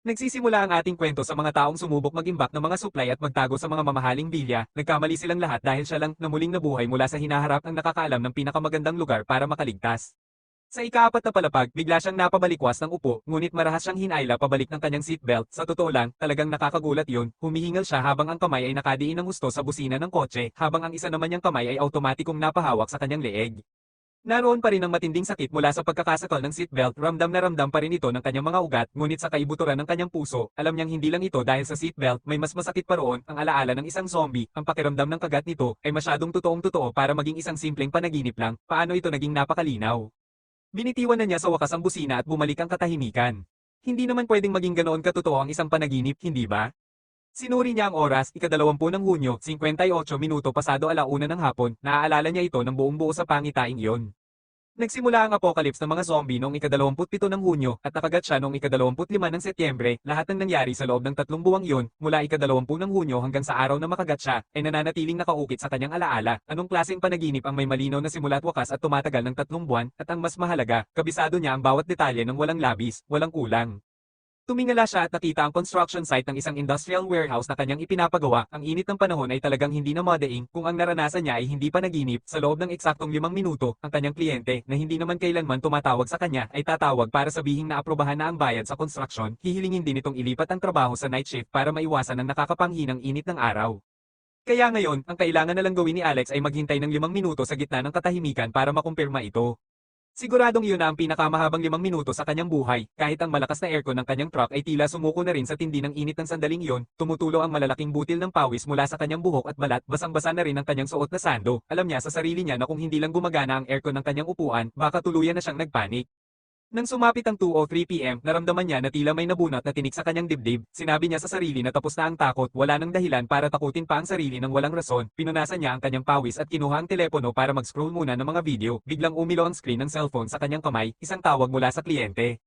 Nagsisimula ang ating kwento sa mga taong sumubok mag-imbak ng mga supply at magtago sa mga mamahaling bilya, nagkamali silang lahat dahil siya lang na muling nabuhay mula sa hinaharap ang nakakaalam ng pinakamagandang lugar para makaligtas. Sa ikaapat na palapag, bigla siyang napabalikwas ng upo, ngunit marahas siyang hinayla pabalik ng kanyang seatbelt. Sa totoo lang, talagang nakakagulat yun. Humihingal siya habang ang kamay ay nakadiin ng husto sa busina ng kotse, habang ang isa naman niyang kamay ay automatikong napahawak sa kanyang leeg. Naroon pa rin ang matinding sakit mula sa pagkakasakal ng seatbelt, ramdam na ramdam pa rin ito ng kanyang mga ugat, ngunit sa kaibuturan ng kanyang puso, alam niyang hindi lang ito dahil sa seatbelt, may mas masakit pa roon, ang alaala ng isang zombie, ang pakiramdam ng kagat nito, ay masyadong totoong totoo para maging isang simpleng panaginip lang, paano ito naging napakalinaw. Binitiwan na niya sa wakas ang busina at bumalik ang katahimikan. Hindi naman pwedeng maging ganoon katotoo ang isang panaginip, hindi ba? Sinuri niya ang oras, ika-20 ng Hunyo, 58 minuto pasado alauna ng hapon, naaalala niya ito ng buong buo sa pangitaing iyon. Nagsimula ang apocalypse ng mga zombie noong ika-27 ng Hunyo at nakagat siya noong ika-25 ng Setyembre. Lahat ng nangyari sa loob ng 3 buwang iyon, mula ika-20 ng Hunyo hanggang sa araw na makagat siya, ay nananatiling nakaukit sa kanyang alaala. Anong klaseng panaginip ang may malinaw na simula at wakas at tumatagal ng 3 buwan, at ang mas mahalaga, kabisado niya ang bawat detalye ng walang labis, walang kulang. Tumingala siya at nakita ang construction site ng isang industrial warehouse na kanyang ipinapagawa. Ang init ng panahon ay talagang hindi na madaing, kung ang naranasan niya ay hindi panaginip. Sa loob ng eksaktong 5 minuto, ang kanyang kliyente, na hindi naman kailanman tumatawag sa kanya, ay tatawag para sabihing naaprobahan na ang bayad sa construction. Hihilingin din itong ilipat ang trabaho sa night shift para maiwasan ang nakakapanghinang init ng araw. Kaya ngayon, ang kailangan na lang gawin ni Alex ay maghintay ng 5 minuto sa gitna ng katahimikan para makumpirma ito. Siguradong iyon na ang pinakamahabang 5 minuto sa kanyang buhay, kahit ang malakas na aircon ng kanyang truck ay tila sumuko na rin sa tindi ng init ng sandaling iyon, tumutulo ang malalaking butil ng pawis mula sa kanyang buhok at balat, basang-basa na rin ang kanyang suot na sando. Alam niya sa sarili niya na kung hindi lang gumagana ang aircon ng kanyang upuan, baka tuluyan na siyang nagpanik. Nang sumapit ang 2:03 PM, naramdaman niya na tila may nabunot na tinik sa kanyang dibdib. Sinabi niya sa sarili na tapos na ang takot, wala nang dahilan para takutin pa ang sarili ng walang rason. Pinunasan niya ang kanyang pawis at kinuha ang telepono para mag-scroll muna ng mga video. Biglang umilo ang screen ng cellphone sa kanyang kamay, isang tawag mula sa kliyente.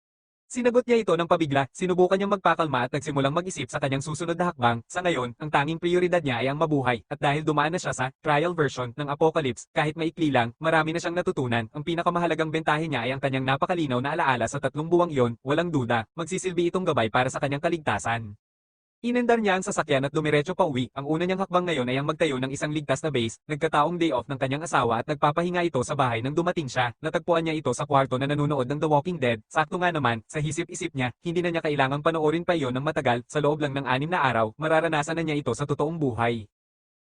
Sinagot niya ito ng pabigla, sinubukan niyang magpakalma at nagsimulang mag-isip sa kanyang susunod na hakbang. Sa ngayon, ang tanging prioridad niya ay ang mabuhay, at dahil dumaan na siya sa trial version ng Apocalypse, kahit maikli lang, marami na siyang natutunan. Ang pinakamahalagang bentahe niya ay ang kanyang napakalinaw na alaala sa 3 buwang iyon, walang duda, magsisilbi itong gabay para sa kanyang kaligtasan. Inandar niya ang sasakyan at dumiretso pa uwi. Ang una niyang hakbang ngayon ay ang magtayo ng isang ligtas na base. Nagkataong day off ng kanyang asawa at nagpapahinga ito sa bahay nang dumating siya. Natagpuan niya ito sa kwarto na nanunood ng The Walking Dead. Sakto nga naman, sa hisip-isip niya, hindi na niya kailangang panoorin pa iyon ng matagal. Sa loob lang ng 6 na araw, mararanasan na niya ito sa totoong buhay.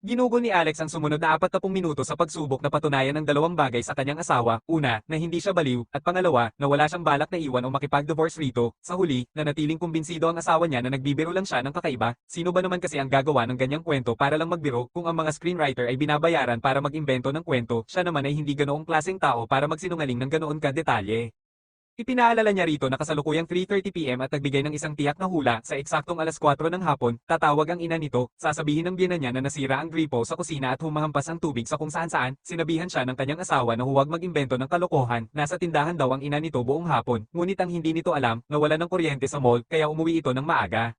Ginugol ni Alex ang sumunod na 40 minuto sa pagsubok na patunayan ng dalawang bagay sa kanyang asawa. Una, na hindi siya baliw, at pangalawa, na wala siyang balak na iwan o makipag-divorce rito. Sa huli, na natiling kumbinsido ang asawa niya na nagbibiro lang siya ng kakaiba. Sino ba naman kasi ang gagawa ng ganyang kwento para lang magbiro? Kung ang mga screenwriter ay binabayaran para mag-imbento ng kwento, siya naman ay hindi ganoong klaseng tao para magsinungaling ng ganoon ka detalye. Ipinaalala niya rito na kasalukuyang 3:30 PM at nagbigay ng isang tiyak na hula sa eksaktong alas 4 ng hapon, tatawag ang ina nito, sasabihin ng biyenan niya na nasira ang gripo sa kusina at humahampas ang tubig sa kung saan-saan. Sinabihan siya ng kanyang asawa na huwag mag-imbento ng kalokohan. Nasa tindahan daw ang ina nito buong hapon, ngunit ang hindi nito alam, nawala ng kuryente sa mall, kaya umuwi ito ng maaga.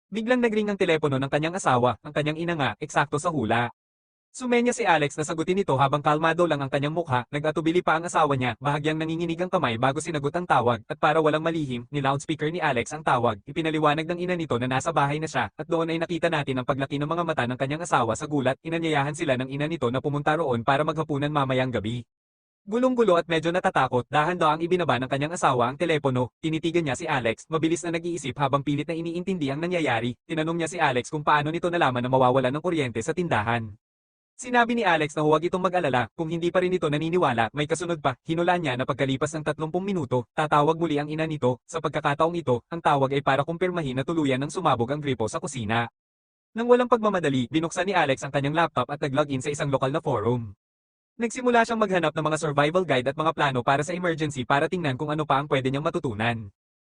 Biglang nagring ang telepono ng kanyang asawa, ang kanyang ina nga, eksakto sa hula. Sumenya si Alex na sagutin ito habang kalmado lang ang kanyang mukha, nag-atubili pa ang asawa niya, bahagyang nanginginig ang kamay bago sinagot ang tawag, at para walang malihim, ni loudspeaker ni Alex ang tawag. Ipinaliwanag ng ina nito na nasa bahay na siya, at doon ay nakita natin ang paglaki ng mga mata ng kanyang asawa sa gulat. Inanyayahan sila ng ina nito na pumunta roon para maghapunan mamayang gabi. Gulong-gulo at medyo natatakot, dahan-dahang ibinaba ng kanyang asawa ang telepono. Tinitigan niya si Alex, mabilis na nag-iisip habang pilit na iniintindi ang nangyayari. Tinanong niya si Alex kung paano nito nalaman na mawawalan ng kuryente sa tindahan. Sinabi ni Alex na huwag itong mag-alala, kung hindi pa rin ito naniniwala, may kasunod pa. Hinulaan niya na pagkalipas ng 30 minuto, tatawag muli ang ina nito. Sa pagkakataong ito, ang tawag ay para kumpirmahin na tuluyan ng sumabog ang gripo sa kusina. Nang walang pagmamadali, binuksan ni Alex ang kanyang laptop at nag-login sa isang lokal na forum. Nagsimula siyang maghanap ng mga survival guide at mga plano para sa emergency para tingnan kung ano pa ang pwede niyang matutunan.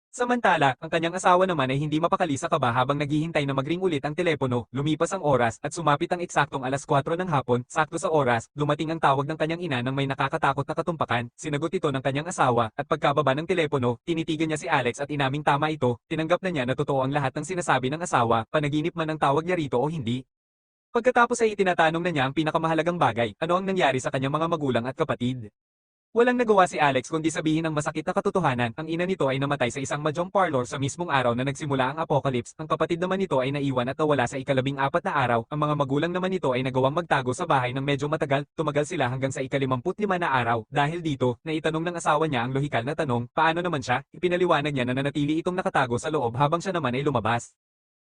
Samantala, ang kanyang asawa naman ay hindi mapakali sa kaba habang naghihintay na mag-ring ulit ang telepono. Lumipas ang oras at sumapit ang eksaktong alas 4 ng hapon. Sakto sa oras, dumating ang tawag ng kanyang ina nang may nakakatakot na katumpakan. Sinagot ito ng kanyang asawa, at pagkababa ng telepono, tinitigan niya si Alex at inaming tama ito. Tinanggap na niya na totoo ang lahat ng sinasabi ng asawa, panaginip man ang tawag niya rito o hindi. Pagkatapos ay itinatanong na niya ang pinakamahalagang bagay, ano ang nangyari sa kanyang mga magulang at kapatid. Walang nagawa si Alex kundi sabihin ang masakit na katotohanan, ang ina nito ay namatay sa isang mahjong parlor sa mismong araw na nagsimula ang apocalypse, ang kapatid naman nito ay naiwan at nawala sa ika-14 na araw, ang mga magulang naman nito ay nagawang magtago sa bahay ng medyo matagal, tumagal sila hanggang sa ika-55 na araw. Dahil dito, naitanong ng asawa niya ang lohikal na tanong, paano naman siya? Ipinaliwanag niya na nanatili itong nakatago sa loob habang siya naman ay lumabas.